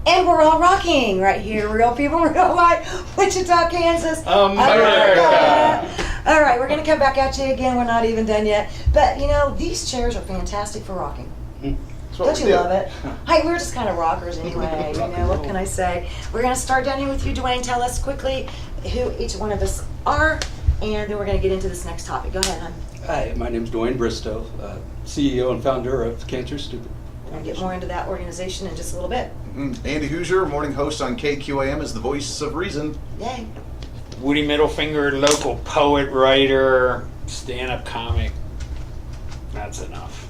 And we're all rocking right here. Real people, real life. Wichita, Kansas. America. All right, we're going to come back at you again. We're not even done yet. But, you know, these chairs are fantastic for rocking. Don't you love it? Hey, we're just kind of rockers anyway. You know, what can I say? We're going to start down here with you, Dwayne. Tell us quickly who each one of us are, and then we're going to get into this next topic. Go ahead, hon. Hi, my name's Dwayne Bristow, CEO and founder of Cancer Stupid. We're going to get more into that organization in just a little bit. Andy Hoosier, morning host on KQAM, is the voice of reason. Yay. Woody Middlefinger, local poet, writer, stand-up comic. That's enough.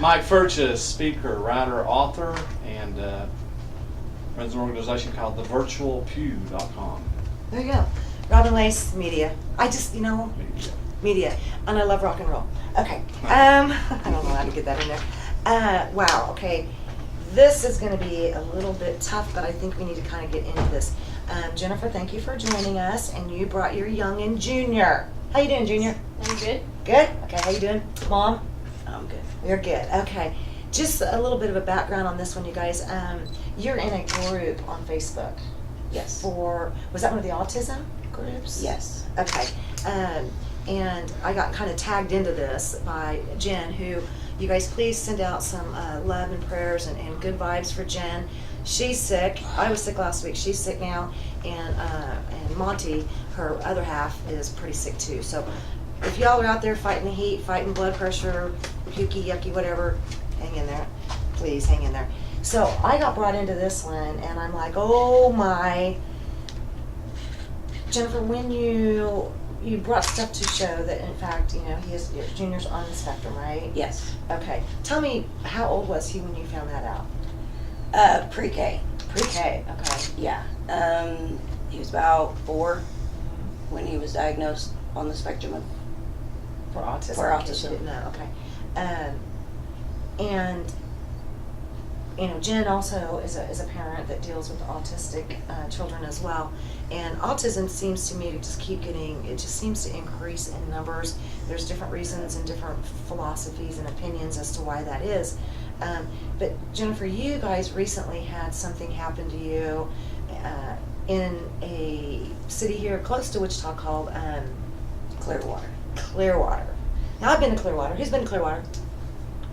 Mike Furches, speaker, writer, author, and runs an organization called thevirtualpew.com. There you go. Robin Lace, media. I just, you know, media. And I love rock and roll. Okay. I don't know how to get that in there. Wow, okay. This is going to be a little bit tough, but I think we need to kind of get into this. Jennifer, thank you for joining us, and you brought your youngin' Junior. How you doing, Junior? I'm good. Good? Okay, how you doing? Mom? I'm good. You're good. Okay. Just a little bit of a background on this one, you guys. You're in a group on Facebook. Yes. Was that one of the autism groups? Yes. Okay. And I got kind of tagged into this by Jen, who, you guys please send out some love and prayers and good vibes for Jen. She's sick. I was sick last week. She's sick now. And Monty, her other half, is pretty sick too. So if y'all are out there fighting the heat, fighting blood pressure, pukey, yucky, whatever, hang in there. Please hang in there. So I got brought into this one, and I'm like, oh my. Jennifer, when you brought stuff to show that, in fact, you know, Junior's on the spectrum, right? Yes. Okay. Tell me, how old was he when you found that out? Pre-K. Pre-K, okay. Yeah. He was about 4 when he was diagnosed on the spectrum of For autism. For in case you autism. didn't know, okay. And, you know, Jen also is a parent that deals with autistic children as well. And autism seems to me to just it just seems to increase in numbers. There's different reasons and different philosophies and opinions as to why that is. But Jennifer, you guys recently had something happen to you in a city here close to Wichita called Clearwater. Clearwater. Now, I've been to Clearwater. Who's been to Clearwater?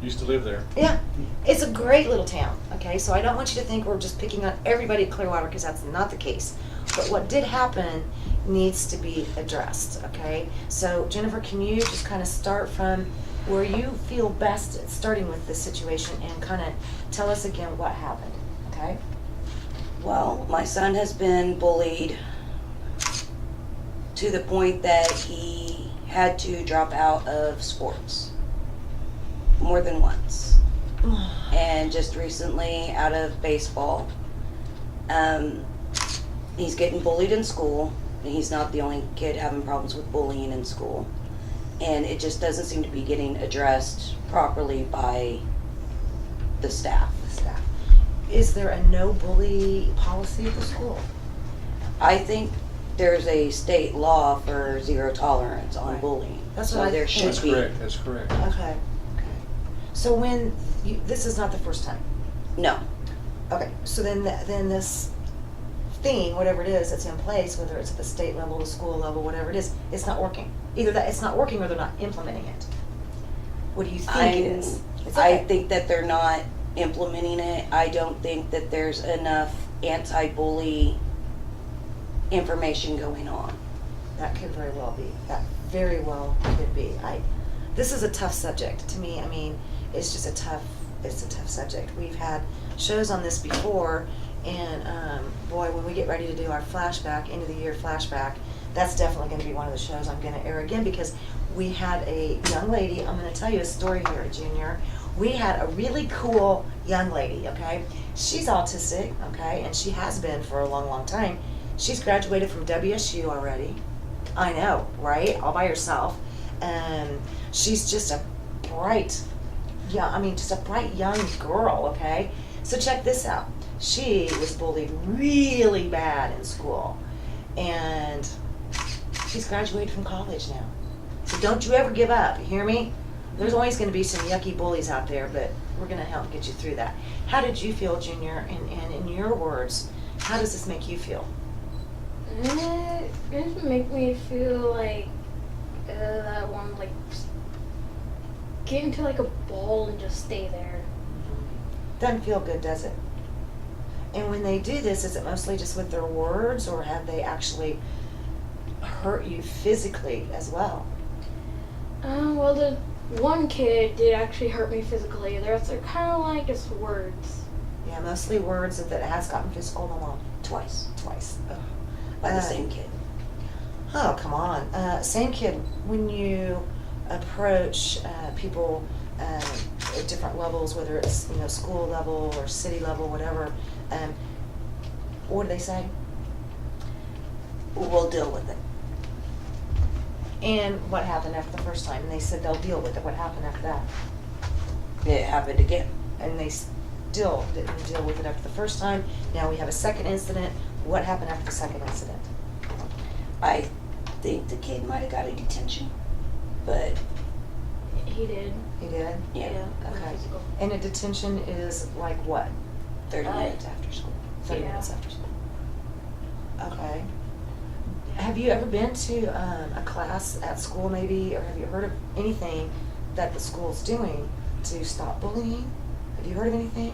Used to live there. Yeah, it's a great little town, okay? So I don't want you to think we're just picking on everybody at Clearwater, because that's not the case. But what did happen needs to be addressed, okay? So Jennifer, can you just kind of start from where you feel best at starting with this situation and kind of tell us again what happened, okay? Well, my son has been bullied to the point that he had to drop out of sports more than once. And just recently out of baseball. He's getting bullied in school, and he's not the only kid having problems with bullying in school. And it just doesn't seem to be getting addressed properly by the staff. Is there a no bully policy at the school? I think there's a state law for zero tolerance on bullying. That's so what I there think. should be. That's correct. Okay. So this is not the first time? No. Okay, so then this thing, whatever it is that's in place, whether it's at the state level, the school level, whatever it is, it's not working. Either that it's not working or they're not implementing it. What do you think it is? It's okay. I think that they're not implementing it. I don't think that there's enough anti-bully information going on. That could very well be. That very well could be. This is a tough subject to me. I mean, it's just a tough subject. We've had shows on this before, and boy, when we get ready to do our flashback, end of the year flashback, that's definitely going to be one of the shows I'm going to air again, because we had a young lady. I'm going to tell you a story here, Junior. We had a really cool young lady, okay? She's autistic, okay, and she has been for a long, long time. She's graduated from WSU already. I know, right? All by herself. She's just a bright young girl, okay? So check this out. She was bullied really bad in school, and she's graduated from college now. So don't you ever give up, you hear me? There's always going to be some yucky bullies out there, but we're going to help get you through that. How did you feel, Junior? And in your words, how does this make you feel? It just make me feel like that I want to like get into like a ball and just stay there. Doesn't feel good, does it? And when they do this, is it mostly just with their words, or have they actually hurt you physically as well? Well, the one kid did actually hurt me physically. The rest are kind of like just words. Yeah, mostly words that has gotten physical, Mom. Twice. Ugh. By the same kid. Oh, come on. Same kid, when you approach people at different levels, whether it's school level or city level, whatever, what do they say? We'll deal with it. And what happened after the first time? And they said they'll deal with it. What happened after that? It happened again. And they still didn't deal with it after the first time. Now we have a second incident. What happened after the second incident? I think the kid might have got a detention, but He did. He did? yeah, Okay. Physical. And a detention is like what? 30 minutes after school. 30 Yeah. minutes after school. Okay. Have you ever been to a class at school maybe, or have you heard of anything that the school's doing to stop bullying? Have you heard of anything?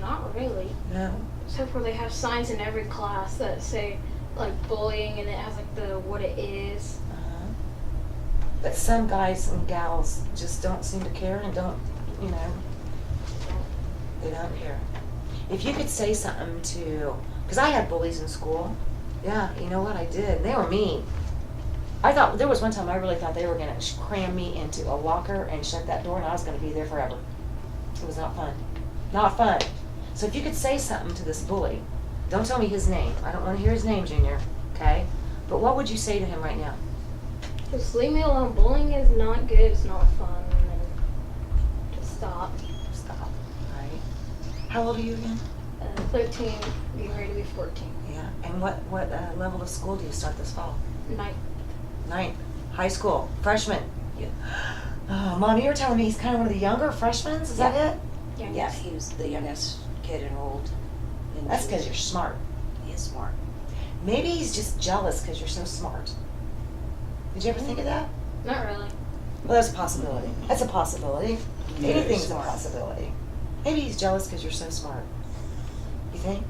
Not really. No? Except for they have signs in every class that say like bullying, and it has like the what it is. Uh-huh. But some guys and gals just don't seem to care and don't, they don't care. If you could say something to, because I had bullies in school. Yeah, you know what, I did. They were mean. I thought, there was one time I really thought they were going to cram me into a locker and shut that door, and I was going to be there forever. It was not fun. Not fun. So if you could say something to this bully, don't tell me his name. I don't want to hear his name, Junior, okay? But what would you say to him right now? Just leave me alone. Bullying is not good. It's not fun. And just stop. Stop. All right. How old are you again? 13, getting ready to be 14. Yeah. And what level of school do you start this fall? 9. Ninth. High school. Freshman. Yeah. Oh, Mom, you were telling me he's kind of one of the younger freshmen. Is that it? Yeah, he was the youngest kid enrolled. In That's because you're smart. He is smart. Maybe he's just jealous because you're so smart. Did you ever think of that? Not really. Well, that's a possibility. That's a possibility. Very Anything's a smart. possibility. Maybe he's jealous because you're so smart. You think?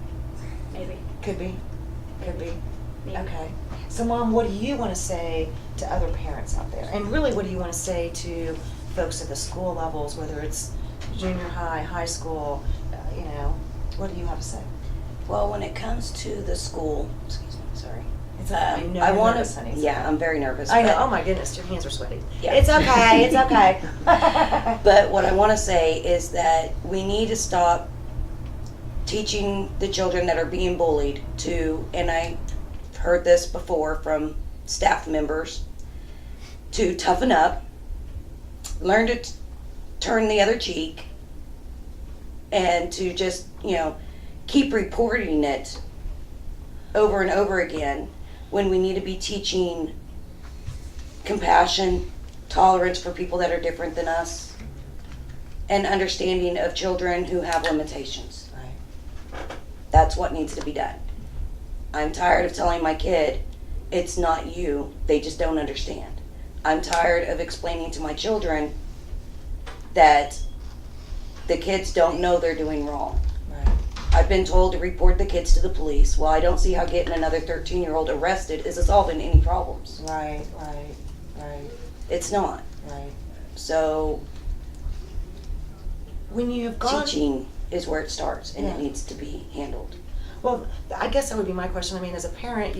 Maybe. Could be. Could be. Maybe. Okay. So, Mom, what do you want to say to other parents out there? And really, what do you want to say to folks at the school levels, whether it's junior high, high school, what do you have to say? Well, when it comes to the school, excuse me, sorry. It's okay. I know I you're want nervous, honey. to. It's Yeah, okay. I'm very nervous. I know. but- Oh, my goodness. Your hands are sweaty. Yeah. It's okay. It's okay. But what I want to say is that we need to stop teaching the children that are being bullied to, and I heard this before from staff members, to toughen up, learn to turn the other cheek, and to just, keep reporting it over and over again when we need to be teaching compassion, tolerance for people that are different than us, and understanding of children who have limitations. Right. That's what needs to be done. I'm tired of telling my kid, it's not you, they just don't understand. I'm tired of explaining to my children that the kids don't know they're doing wrong. Right. I've been told to report the kids to the police. Well, I don't see how getting another 13-year-old arrested is solving any problems. Right. It's not. Right. So When you have gone... teaching is where it starts, and Yeah. it needs to be handled. Well, I guess that would be my question. I mean, as a parent,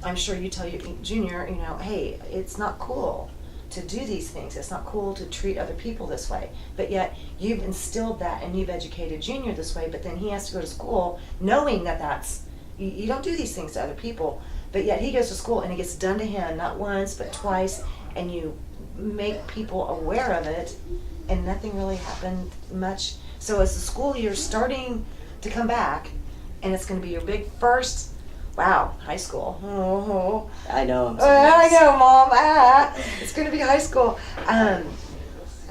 I'm sure you tell your junior, hey, it's not cool to do these things. It's not cool to treat other people this way. But yet, you've instilled that and you've educated junior this way, but then he has to go to school knowing that you don't do these things to other people. But yet, he goes to school and it gets done to him, not once, but twice, and you make people aware of it, and nothing really happened much. So as the school year's starting to come back, and it's going to be your big first, high school. Oh, I know. I'm I know, Mom. It's going to be high school.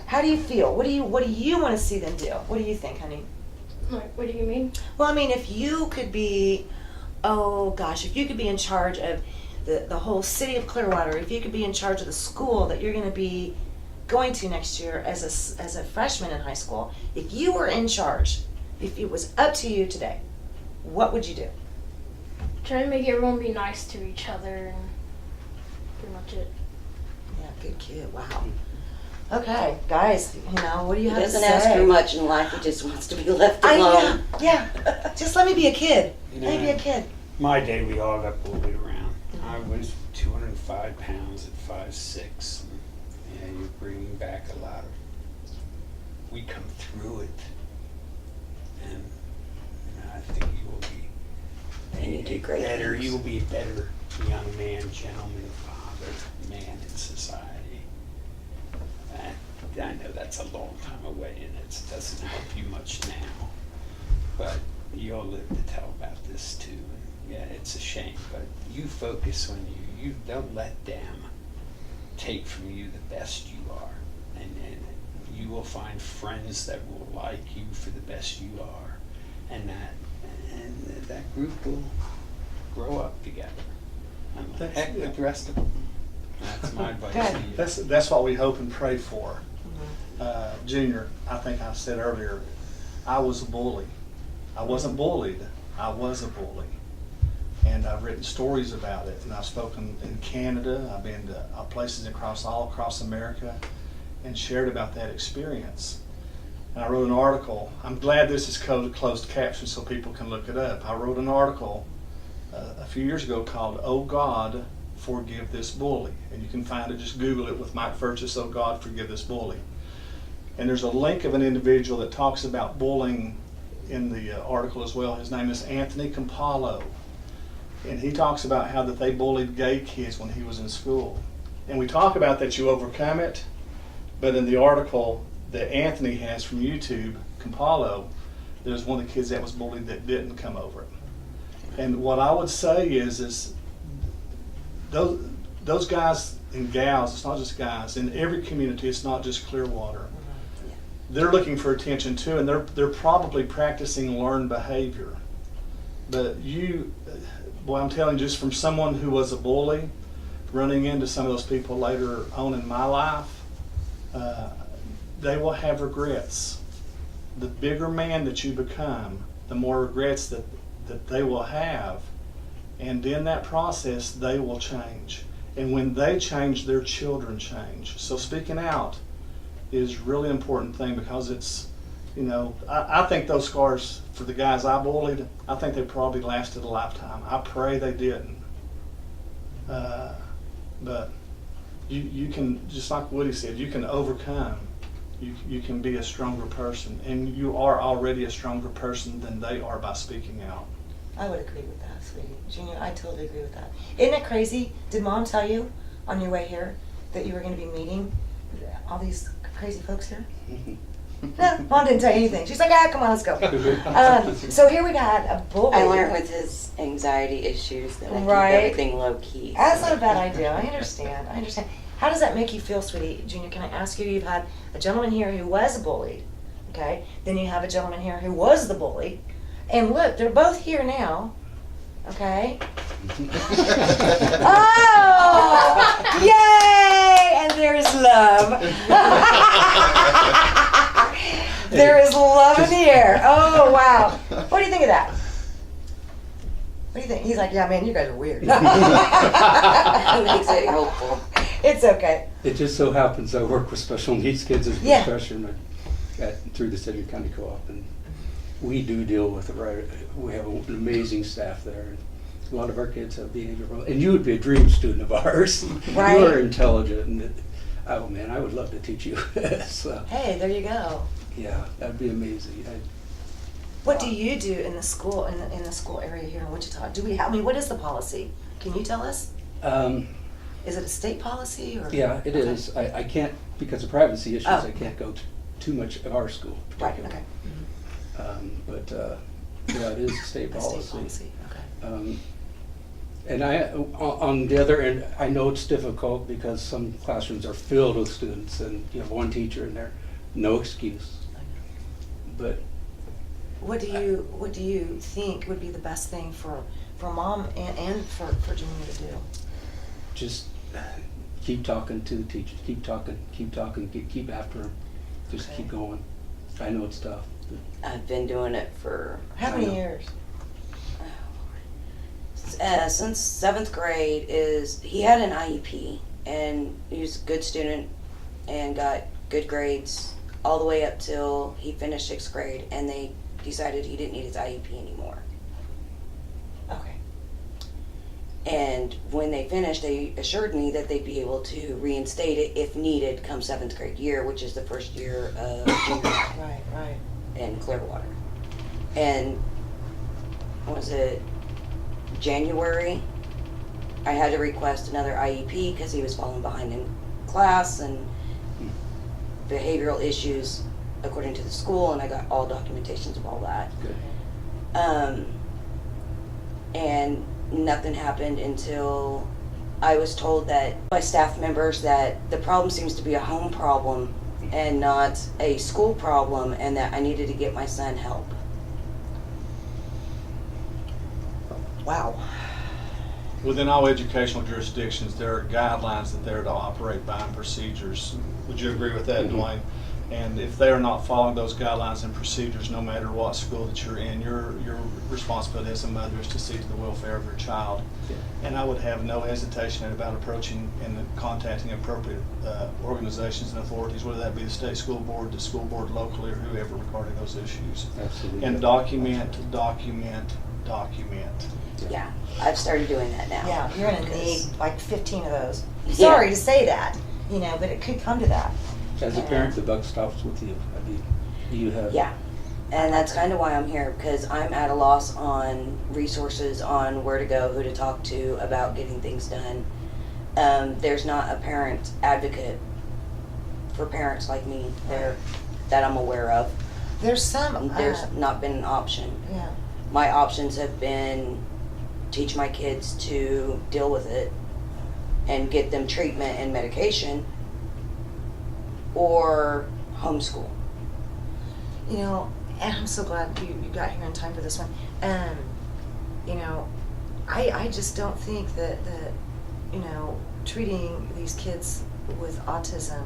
How do you feel? What do you want to see them do? What do you think, honey? Like, what do you mean? Well, I mean, if you could be, oh gosh, if you could be in charge of the whole city of Clearwater, if you could be in charge of the school that you're going to be going to next year as a freshman in high school, if you were in charge, if it was up to you today, what would you do? Try to make everyone be nice to each other and pretty much it. Yeah, good kid. Wow. Okay, guys, what do you He have to doesn't say? ask for much in life. He just wants to be left I alone. know. Yeah. Just let me be a kid. Let me be a kid. My day, we all got bullied around. I was 205 pounds at 5'6". And you're bringing back a lot of. We come through it, and I think you will be. And you do great better. things. You will be a better young man, gentleman, father, man in society. I know that's a long time away, and it doesn't help you much now. But you'll live to tell about this too. And yeah, it's a shame, but you focus on you. You don't let them take from you the best you are, and you will find friends that will like you for the best you are, and that group will grow up together. And heck with the rest of them. That's my advice to you. That's what we hope and pray for. Junior, I think I said earlier, I was a bully. I wasn't bullied, I was a bully. And I've written stories about it, and I've spoken in Canada, I've been to places all across America, and shared about that experience. And I wrote an article. I'm glad this is closed caption so people can look it up. I wrote an article a few years ago called "Oh God, Forgive This Bully," and you can find it, just Google it with Mike Furchess, "Oh God, Forgive This Bully." And there's a link of an individual that talks about bullying in the article as well. His name is Anthony Campolo. And he talks about how that they bullied gay kids when he was in school. And we talk about that you overcome it, but in the article that Anthony has from YouTube, Campolo, there's one of the kids that was bullied that didn't come over it. And what I would say is those guys and gals, it's not just guys, in every community, it's not just Clearwater. They're looking for attention too, and they're probably practicing learned behavior. But I'm telling you, just from someone who was a bully, running into some of those people later on in my life, they will have regrets. The bigger man that you become, the more regrets that they will have. And in that process, they will change. And when they change, their children change. So speaking out is really important thing, because it's, I think those scars for the guys I bullied, I think they probably lasted a lifetime. I pray they didn't. But you can, just like Woody said, you can overcome. You can be a stronger person, and you are already a stronger person than they are by speaking out. I would agree with that, sweetie. Junior, I totally agree with that. Isn't it crazy? Did Mom tell you on your way here that you were going to be meeting all these crazy folks here? No, Mom didn't tell you anything. She's like, come on, let's go. So here we've had a bully. I learned with his anxiety issues that I Right. keep everything low key. That's not a bad idea. I understand. How does that make you feel, sweetie? Junior, can I ask you, you've had a gentleman here who was bullied, okay? Then you have a gentleman here who was the bully. And look, they're both here now, okay? Oh! Yay! And there's love. There is love in the air. Oh, wow. What do you think of that? What do you think? He's like, yeah, man, you guys are weird. Makes it helpful. It's okay. It just so happens I work with special needs kids as a Yeah. profession through the City County Co-op, and we do deal with it, right? We have an amazing staff there. And a lot of our kids have behavioral, and you would be a dream student of ours. Right. You are intelligent, and oh man, I would love to teach you. So, Hey, there you go. yeah, that'd be amazing. What do you do in the school in the school area here in Wichita? Do we have? I mean, what is the policy? Can you tell us? Is it a state policy or? Yeah, it Okay. is. I can't, because of privacy issues, Oh. I can't go too much of our school. Right. particularly. Okay. But yeah, it is a state A policy. state policy. Okay. And on the other end, I know it's difficult because some classrooms are filled with students, and you have one teacher in there. No excuse. But What do you think would be the best thing for mom and for Junior to do? just keep talking to the teachers, keep talking, keep after them, just Okay. keep going. I know it's tough. I've been doing it for How I many know. years? since 7th grade. He had an IEP, and he was a good student and got good grades all the way up till he finished 6th grade, and they decided he didn't need his IEP anymore. Okay. And when they finished, they assured me that they'd be able to reinstate it if needed come 7th grade year, which is the first year of junior high Right. in Clearwater. And was it January? I had to request another IEP because he was falling behind in class and behavioral issues according to the school, and I got all documentations of all that. Good. And nothing happened until I was told that by staff members that the problem seems to be a home problem and not a school problem, and that I needed to get my son help. Wow. Within all educational jurisdictions, there are guidelines that they're to operate by and procedures. Would you agree with that, Mhm. Dwayne? And if they are not following those guidelines and procedures, no matter what school that you're in, your responsibility as a mother is to see to the welfare of your child. Yeah. And I would have no hesitation about approaching and contacting appropriate organizations and authorities, whether that be the state school board, the school board locally, or whoever regarding those issues. Absolutely. And document. Yeah, I've started doing that now. Yeah, you're gonna Because- need like 15 of those. Yeah. Sorry to say that, but it could come to that. As a parent, the buck stops with you. I mean, you have. Yeah, and that's kind of why I'm here, because I'm at a loss on resources, on where to go, who to talk to about getting things done. There's not a parent advocate for parents like me there that I'm aware of. There's some. There's not been an option. Yeah. My options have been teach my kids to deal with it and get them treatment and medication, or homeschool. And I'm so glad you got here in time for this one. I just don't think that treating these kids with autism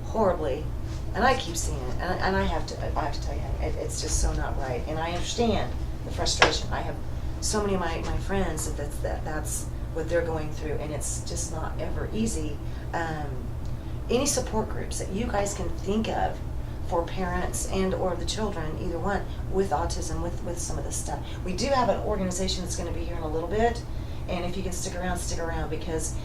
horribly, and I keep seeing it, and I have to tell you, it's just so not right. And I understand the frustration. I have so many of my friends that's what they're going through, and it's just not ever easy. Any support groups that you guys can think of for parents and or the children, either one, with autism, with some of this stuff. We do have an organization that's going to be here in a little bit, and if you can stick around, because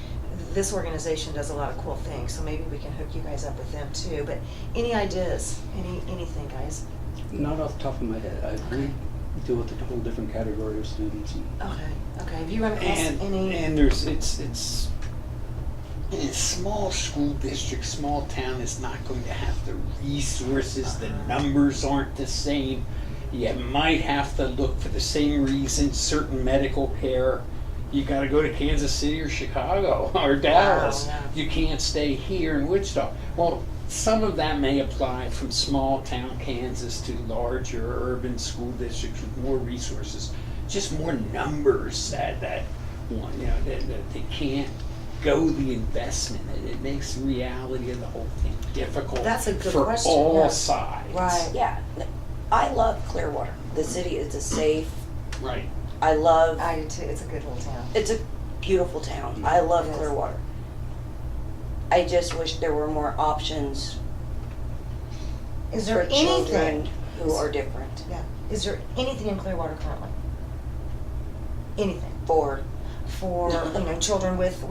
this organization does a lot of cool things, so maybe we can hook you guys up with them too. But any ideas, anything, guys? Not off the top of my head. We deal with a whole different category of students. Okay. Have you run across any? And there's it's in a small school district, small town is not going to have the resources. The numbers aren't the same. You might have to look for the same reason, certain medical care. You got to go to Kansas City or Chicago or Dallas. Wow, yeah. You can't stay here in Wichita. Well, some of that may apply from small town Kansas to larger urban school districts with more resources, just more numbers that they can't go the investment. It makes the reality of the whole thing difficult. That's a good for question, all yeah. sides. Right. Yeah, I love Clearwater. The city is a safe. Right. I love. I do too. It's a good little town. It's a beautiful town. I love Yes. Clearwater. I just wish there were more options Is there for children anything? who are different. Yeah. Is there anything in Clearwater currently? Anything For for children with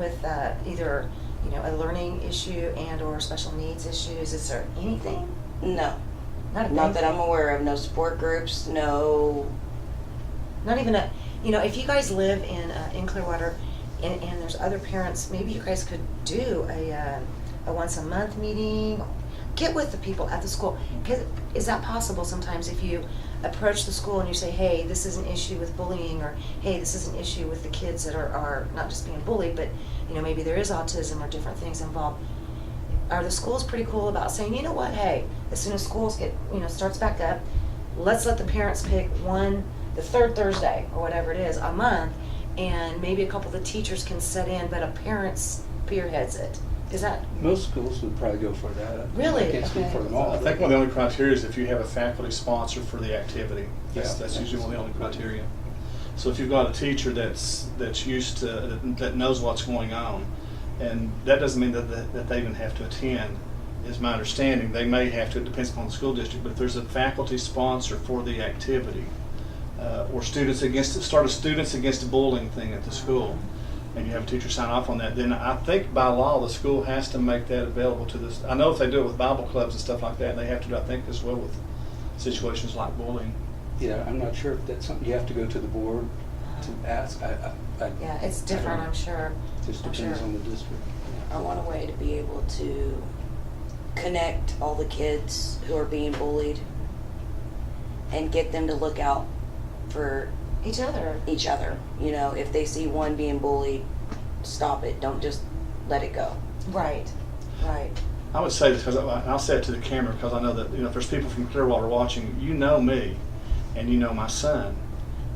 either a learning issue and or special needs issues? Is there anything? no, Not a not big that I'm thing. aware of. No support groups. No. Not even a. If you guys live in Clearwater, and there's other parents, maybe you guys could do a once a month meeting. Get with the people at the school. 'Cause is that possible sometimes if you approach the school and you say, hey, this is an issue with bullying, or hey, this is an issue with the kids that are not just being bullied, but maybe there is autism or different things involved. are the schools pretty cool about saying, you know what, hey, as soon as schools get, starts back up, let's let the parents pick the third Thursday or whatever it is a month, and maybe a couple of the teachers can sit in, but a parent spearheads it. Is that Most schools would probably go for that. Really? I can't speak Okay. for them all. I think one of the only criteria is if you have a faculty sponsor for the activity. That's Yeah. usually one of the only criteria. So if you've got a teacher that's used to, that knows what's going on, and that doesn't mean that they even have to attend, is my understanding. They may have to, it depends upon the school district, but if there's a faculty sponsor for the activity, or students against a bullying thing at the school, and you have a teacher sign off on that, then I think by law the school has to make that available to this. I know if they do it with Bible clubs and stuff like that, they have to do, I think, as well with situations like bullying. Yeah, I'm not sure if that's something you have to go to the board to ask. yeah, it's different, I'm sure. Just I'm depends sure. on the district. I want a way to be able to connect all the kids who are being bullied and get them to look out for Each other. each other. You know, if they see one being bullied, stop it. Don't just let it go. Right. I would say this, because I'll say it to the camera, because I know that, if there's people from Clearwater watching, you know me, and you know my son.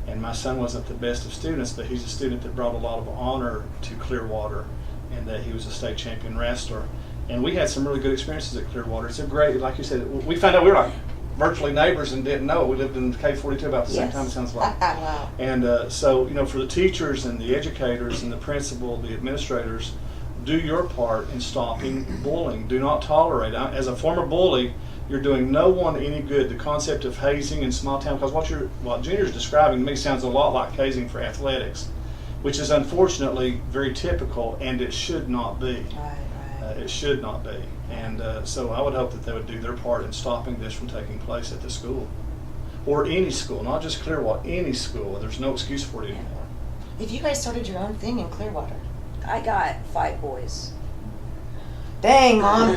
And my son wasn't the best of students, but he's a student that brought a lot of honor to Clearwater, and that he was a state champion wrestler. And we had some really good experiences at Clearwater. It's a great, like you said, we found out we were like virtually neighbors and didn't know. We lived in K42 about the same Yes. time, it sounds like. Wow. And so, for the teachers and the educators and the principal, the administrators, do your part in stopping bullying. Do not tolerate it. As a former bully, you're doing no one any good. The concept of hazing in small town, because what Junior's describing to me sounds a lot like hazing for athletics, which is unfortunately very typical, and it should not be. Right. It should not be. And so I would hope that they would do their part in stopping this from taking place at the school. Or any school, not just Clearwater, any school. There's no excuse for it anymore. If you guys started your own thing in Clearwater. I got 5 boys. Dang, Mom.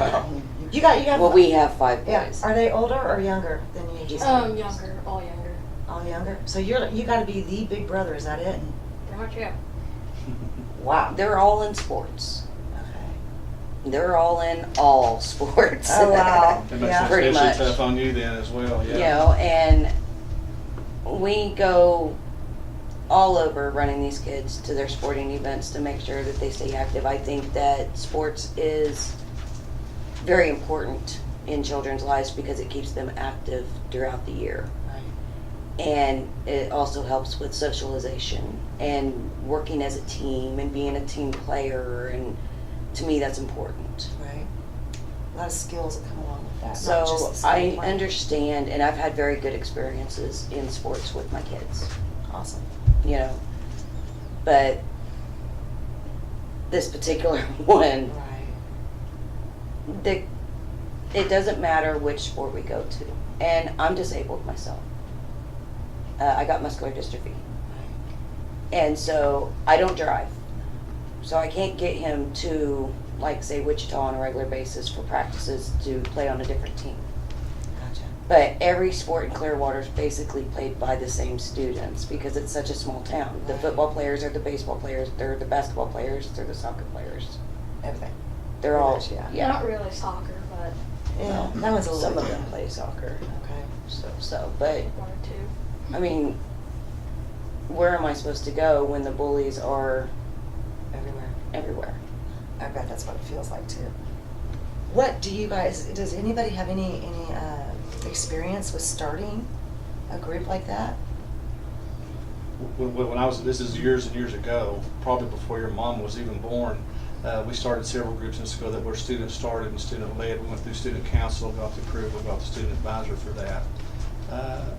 You got Well, we have 5 Yeah. boys. Are they older or younger than you? Younger, all younger. All younger. So you got to be the big brother. Is that it? Pretty much, yeah. Wow. They're all in sports. Okay. They're all in all sports. Oh wow. It makes Yeah. it Pretty especially much. tough on you then as well. Yeah. You know, and we go all over running these kids to their sporting events to make sure that they stay active. I think that sports is very important in children's lives because it keeps them active throughout the year. Right. And it also helps with socialization and working as a team and being a team player, and to me that's important. Right. A lot of skills that come along with that. not So just the I skill playing. understand, and I've had very good experiences in sports with my kids, Awesome. you know. But this particular one, Right. it doesn't matter which sport we go to. And I'm disabled myself. I got muscular dystrophy. And so I don't drive. So I can't get him to, like, say, Wichita on a regular basis for practices to play on a different team. Gotcha. But every sport in Clearwater is basically played by the same students because it's such a small town. The Right. football players are the baseball players, they're the basketball players, they're the soccer players. Everything. They're all, Pretty much, yeah. Not really soccer, but Yeah. That one's a little Some bit of them different. play soccer. Okay. But 1 or 2. I mean, where am I supposed to go when the bullies are Everywhere. everywhere? I bet that's what it feels like too. What do you guys? Does anybody have any experience with starting a group like that? When I was, this is years and years ago, probably before your mom was even born, we started several groups in school that were student started and student led. We went through student council, got the approval, got the student advisor for that.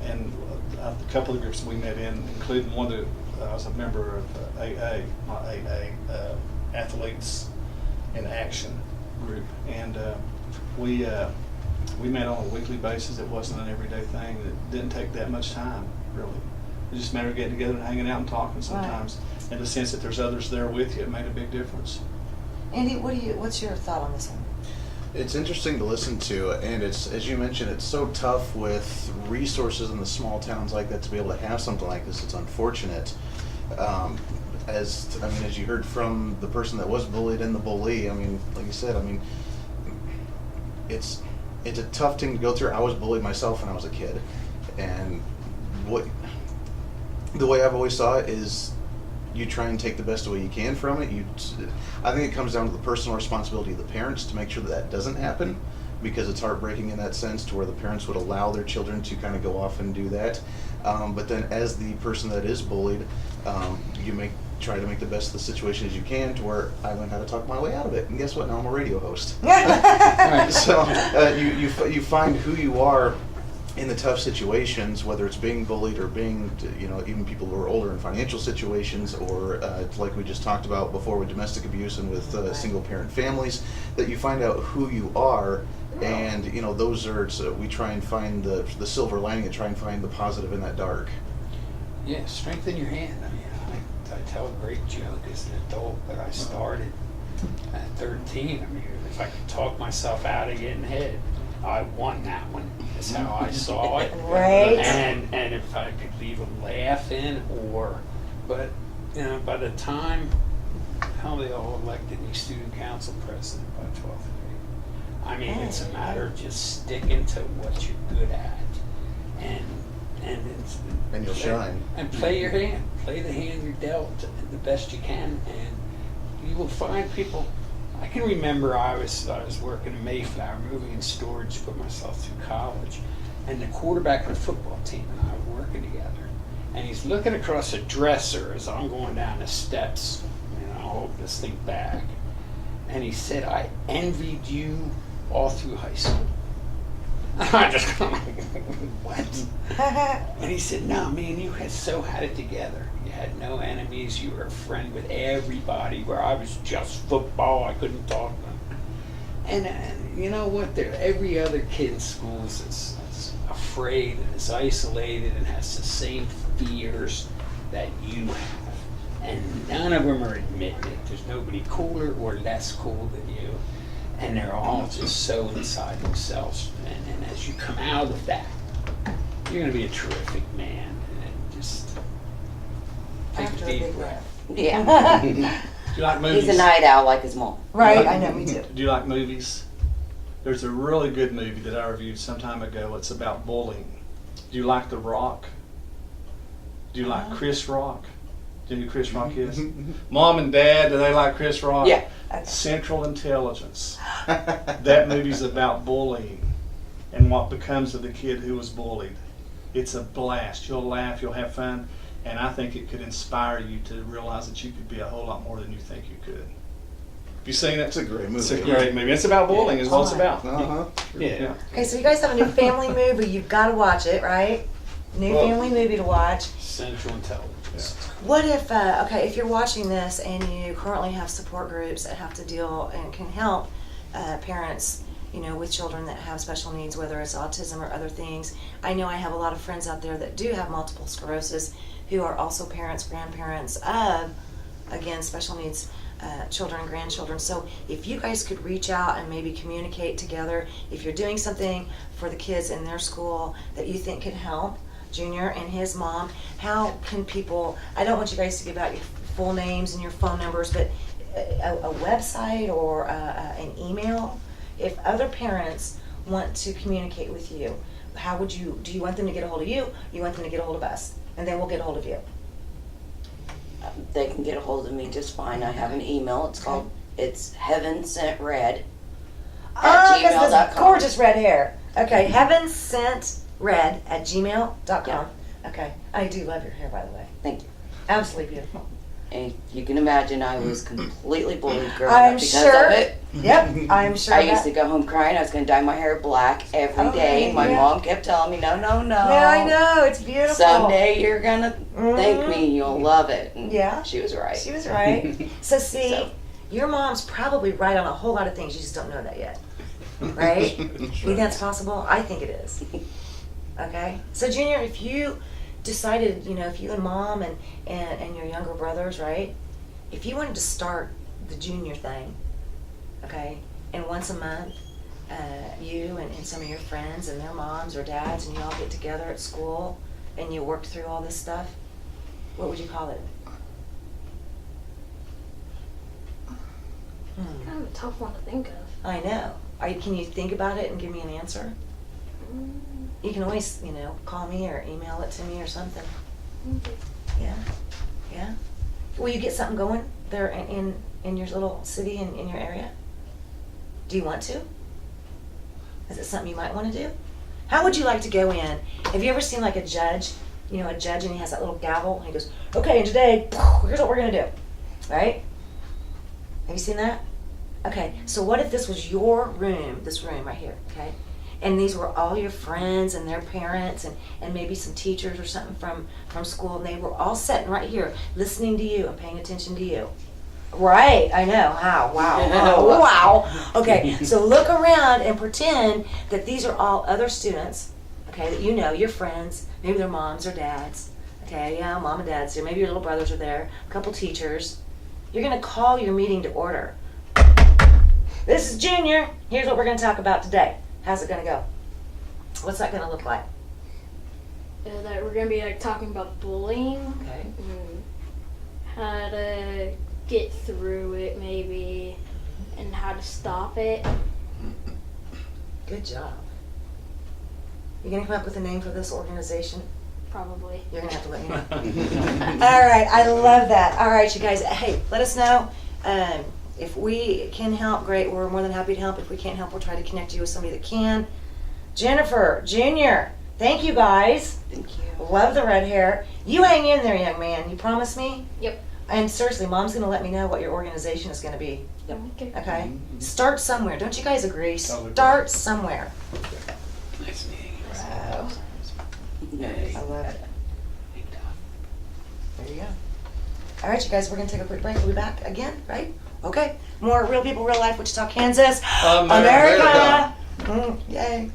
And a couple of groups we met in, including one that I was a member of AA, not AA, Athletes in Action group. And we met on a weekly basis. It wasn't an everyday thing. It didn't take that much time, really. It just mattered of getting together and hanging out and talking sometimes. Right. And the sense that there's others there with you, it made a big difference. Andy, what's your thought on this one? It's interesting to listen to, and it's, as you mentioned, it's so tough with resources in the small towns like that to be able to have something like this. It's unfortunate. As you heard from the person that was bullied and the bully, like you said, it's a tough thing to go through. I was bullied myself when I was a kid, and the way I've always saw it is you try and take the best way you can from it. I think it comes down to the personal responsibility of the parents to make sure that doesn't happen, because it's heartbreaking in that sense to where the parents would allow their children to kind of go off and do that. But then as the person that is bullied, you try to make the best of the situation as you can, to where I learned how to talk my way out of it. And guess what? Now I'm a radio host. So you find who you are in the tough situations, whether it's being bullied or being, even people who are older in financial situations, or like we just talked about before with domestic abuse and with single parent families, that you find out who you are. And those are, so we try and find the silver lining and try and find the positive in that dark. Yeah, strengthen your hand. I mean, I tell a great joke as an adult, but I started at 13. I mean, if I could talk myself out of getting hit, I won that one. That's how I saw it. Right. And if I could leave a laugh in, but by the time they all elected me student council president by 12th grade. I mean, it's a matter of just sticking to what you're good at, and you'll shine. And play your hand. Play the hand you're dealt the best you can, and you will find people. I can remember I was working in Mayflower, moving in storage to put myself through college, and the quarterback of the football team and I were working together, and he's looking across a dresser as I'm going down the steps, I'll hold this thing back, and he said, "I envied you all through high school." I just what? And he said, "No, me and you had it together. You had no enemies. You were a friend with everybody. Where I was just football. I couldn't talk to them." And you know what? Every other kid in school is afraid and is isolated and has the same fears that you have. And none of them are admitting it. There's nobody cooler or less cool than you. And they're all just so inside themselves. And as you come out of that, you're going to be a terrific man. And just take After a a deep big breath. Yeah. Do you like movies? He's a night owl like his mom. Right, I know, me too. Do you like movies? There's a really good movie that I reviewed some time ago. It's about bullying. Do you like The Rock? Do you like Chris Rock? Do you know who Chris Rock is? Mom and Dad, do they like Chris Rock? Yeah. Central Intelligence. That movie's about bullying and what becomes of the kid who was bullied. It's a blast. You'll laugh, you'll have fun, and I think it could inspire you to realize that you could be a whole lot more than you think you could. Have you seen that? It's a great movie. It's a great movie. It's about bullying is what it's about. Uh-huh. Yeah. Okay, so you guys have a new family movie. You've got to watch it, right? New Well- family movie to watch. Central Intelligence. What if, if you're watching this and you currently have support groups that have to deal and can help parents, with children that have special needs, whether it's autism or other things. I know I have a lot of friends out there that do have multiple sclerosis who are also parents, grandparents of, again, special needs children and grandchildren. So if you guys could reach out and maybe communicate together, if you're doing something for the kids in their school that you think could help Junior and his mom, how can people, I don't want you guys to give out your full names and your phone numbers, but a website or an email, if other parents want to communicate with you, how would you, do you want them to get a hold of you? You want them to get a hold of us? And then we'll get a hold of you. They can get a hold of me just fine. I have an email. It's heavensentred Because this @gmail.com. gorgeous red hair. Okay, heavensentred@gmail.com. Okay, I do love your hair, by the way. Thank you. Absolutely beautiful. And you can imagine I was completely bullied growing I'm up because sure. of it. Yep, I'm sure. I used to go home crying. I was going to dye my hair black every day. Okay, My yeah. mom kept telling me, no. Yeah, I know, it's beautiful. Someday you're going to thank me and you'll love it. And Yeah. she was right. She was right. So see, So- your mom's probably right on a whole lot of things. You just don't know that yet. Right? You think that's possible? I think it is. Okay? So Junior, if you decided, if you and mom and your younger brothers, right? If you wanted to start the Junior thing, okay, and once a month, you and some of your friends and their moms or dads and you all get together at school and you work through all this stuff, what would you call it? Kind of a tough one to think of. I know. Can you think about it and give me an answer? Mm, You can always, call me or email it to me or something. okay. Yeah, yeah. Will you get something going there in your little city and in your area? Do you want to? Is it something you might want to do? How would you like to go in? Have you ever seen like a judge, a judge and he has that little gavel and he goes, okay, and today, here's what we're going to do, right? Have you seen that? Okay, so what if this was your room, this room right here, okay? And these were all your friends and their parents and maybe some teachers or something from school, and they were all sitting right here listening to you and paying attention to you. Right, I know. How? Wow. Oh, wow. Okay, so look around and pretend that these are all other students, okay, that your friends, maybe their moms or dads, okay, yeah, mom and dad's here, maybe your little brothers are there, a couple teachers. You're going to call your meeting to order. This is Junior. Here's what we're going to talk about today. How's it going to go? What's that going to look like? That we're gonna be like talking about bullying. Okay. And how to get through it, maybe, and how to stop it. Good job. You going to come up with a name for this organization? Probably. You're going to have to let me know. All right, I love that. All right, you guys, hey, let us know. If we can help, great. We're more than happy to help. If we can't help, we'll try to connect you with somebody that can. Jennifer, Junior, thank you guys. Thank you. Love the red hair. You hang in there, young man. You promise me? Yep. And seriously, Mom's going to let me know what your organization is going to be. Okay. Okay? Start somewhere. Don't you guys agree? Totally. Start somewhere. Nice meeting you. Wow. Nice. I love it. There you go. All right, you guys, we're going to take a quick break. We'll be back again, right? Okay. More Real People, Real Life, Wichita, Kansas. America. Yay.